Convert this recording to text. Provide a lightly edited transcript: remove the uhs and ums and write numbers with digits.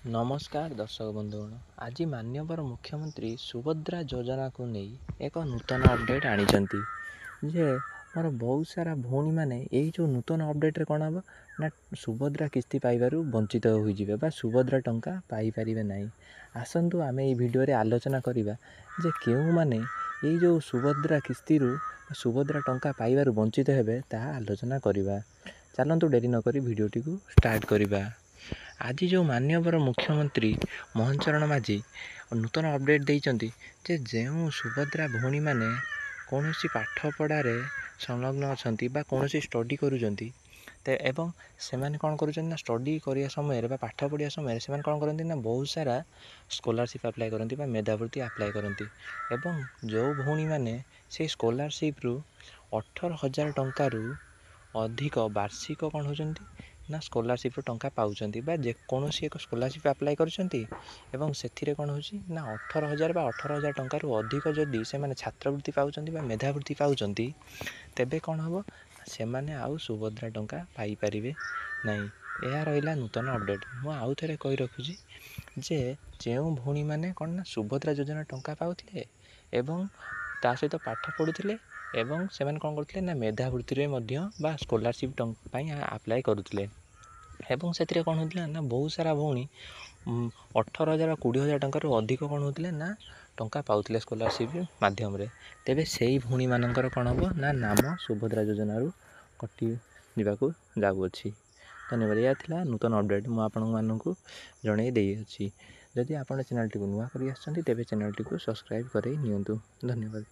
नमस्कार दर्शक बंधुगण। आज माननीय मुख्यमंत्री सुभद्रा योजना को नहीं एक नूतन अपडेट आनी जे मोर बहुत सारा भौणी मैंने यही जो नूतन अपडेट कौन हम ना सुभद्रा किस्ती पाइबार वंचित होइजिबे बा सुभद्रा टंका पाई परिबे नहीं। आसंतु आमे ये वीडियो रे आलोचना करिबा जे केउ माने यही जो सुभद्रा किस्ती सुभद्रा टंका पाइबार वंचित हेबे ताहा आलोचना करिबा। चलंतु डेरी न करी वीडियोटी को स्टार्ट करिबा। आज जो माननीय मुख्यमंत्री मोहन चरण माझी नूतन अपडेट देइचंती जे जो सुभद्रा भौणी मैंने कौन सी पाठपढ़ारे संलग्न अच्छा बा कौन सी स्टडी करुँच एवं से कौन कर स्टडी करिया समय पाठ पढ़िया समय से कौन करती ना बहुत सारा स्कॉलरशिप अप्लाई करती बा मेधावृत्ति अप्लाई करती एवं जो भौणी मैंने से स्कॉलरशिप रु 18,000 टंकारु अधिक वार्षिक कौन होती ना स्कॉलरशिप टंका पाउछंती बा जेकोसी एक स्कॉलरशिप अप्लाई करछंती एवं सेथिरे कौन होची ना 18,000 बा 18,000 टंकारु अधिक जदि से माने छात्रवृत्ति पाउछंती बा मेधावृत्ति पाउछंती तेबे कौन हम से माने आउ सुभद्रा टंका पाई परिबे नहीं। यह रहिला नूतन अपडेट। मु आउ थरे कहि रखुची जे जो भौणी मैंने कौन ना सुभद्रा योजना टंका पाउथिले एवं ता सहित पाठ पढ़ुथिले एवं से कौन करथिले ना मेधावृत्ति बा स्कॉलरशिप टंका अप्लाई करुथिले एवं से कौन होता ना बहुत सारा भौणी 18,000 20,000 टंकार अधिक कौन होते ना टंका पाउथिले स्कॉलरशिप माध्यम रे तेबे से ही भौणी मानकर कौन हम ना नाम सुभद्रा योजना कटि जावाक जाऊँगी। धन्यवाद। यह था नूतन अपडेट मुझे आपको जन देती। जदि आप चैनल टी नुआ कर तेज चैनल टी सब्सक्राइब कर। धन्यवाद।